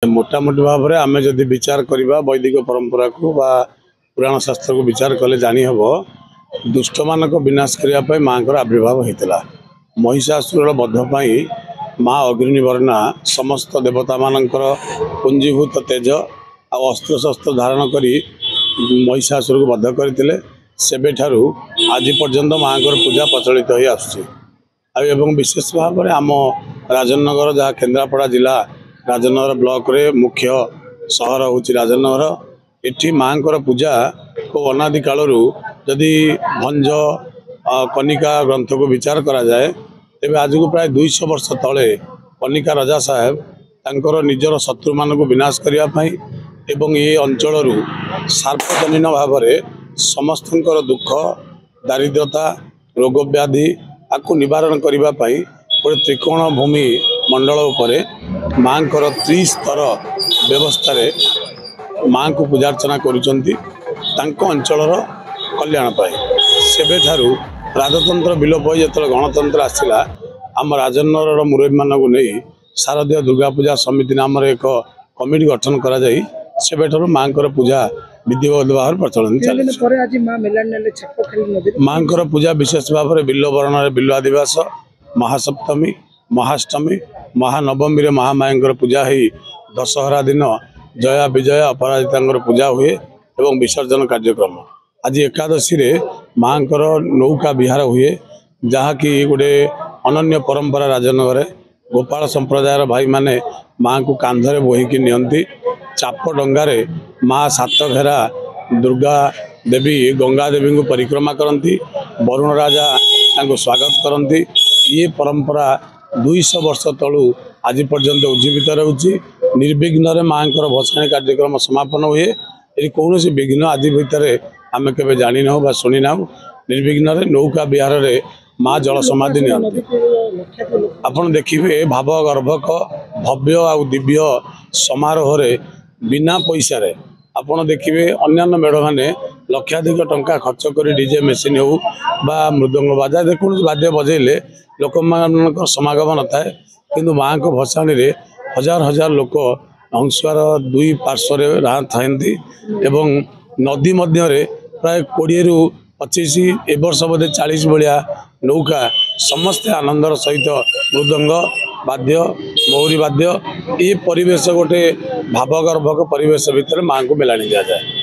मोटामोटी भाव में आम जदि विचार करवा वैदिक परंपरा को बा पुराण शास्त्र को विचार कले जानी हम दुष्ट मान विनाश करने माँ को आविर्भाव होता महिषासुर बधपाई माँ अग्निवर्णा समस्त देवता मानकर पुंजीभूत तेज अस्त्र शस्त्र धारण कर महिषासुर को बध करते सेबे ठारू आज पर्यंत माँ को पूजा प्रचलित हो आसुची विशेष भाव में आम राजनगर जहाँ केन्द्रापड़ा जिला राजनगर ब्लॉक रे मुख्य सहर हूँ राजनगर एठी माँ पूजा को अनादि कालू जदि भंज कनिका ग्रंथ को विचार करा जाए तेज आज को प्राय 200 वर्ष तले कनिका राजा साहेब तांकर निजर शत्रु मान को विनाश करने एवं ये अंचल सार्वजनीन भाव में समस्त दुख दारिद्रता रोग व्याधि आपको निवारण करने गोटे त्रिकोण भूमि मंडल उपरे माँ को 3 व्यवस्था माँ को पूजार्चना करुँच अंचल कल्याण सेबे ठारू राजतंत्र विलोप जो गणतंत्र आसला आम राजनगर मुरबी मानक नहीं शारदीय दुर्गा पूजा समिति नाम एक कमिटी गठन करा जाई सेबे ठारू माँ को पूजा विधिवत भाव प्रचलन चलती माँ को पूजा विशेष भाव में बिल्ववर्ण बिल्वा दिवस महासप्तमी महाअष्टमी महानवमी रे महामाया पूजा ही दशहरा दिन जया विजया अपराजिता पूजा हुए एवं विसर्जन कार्यक्रम आज एकादशी रे माँ नौका विहार हुए जहाँकि गोटे अनन्य परंपरा राजनगर गोपाल संप्रदायर भाई माने माँ को कांधरे बोहिकी नियंती चाप डंगारे माँ सात घेरा दुर्गा देवी गंगा देवी को परिक्रमा करती वरुण राजा स्वागत करती ये परंपरा 200 वर्ष तलू आज पर्यंत उज्जीवित रोचे निर्विघ्न माँ को भसाणी कार्यक्रम समापन हुए ये कौन सी विघ्न आज भितर आम के जानी ना शुणी ना निर्विघ्न नौका विहार में माँ जल समाधि नि आपड़ देखिए भाव गर्भक भव्य आ दिव्य समारोह बिना पैसा रे आपड़ देखिए अन्य मेढ़ मैंने लक्षाधिक टंका खर्च कर डीजे मेसीन हो बा मृदंग बाजा देखो वाद्य बजेले लोक मान समागम न थाए किंतु माँ को भसाणी रे हजार हजार लोक अंशुआर 2 पार्श्वर राह था नदी मध्य प्राय 20 रु 25 ए वर्ष बोधे 40 भाया नौका समस्ते आनंदर सहित मृदंग वाद्य मौरी वाद्य ये परिवेश गोटे भावगर्भक परिवेश भितर माँ को मेलाणी दि जाए।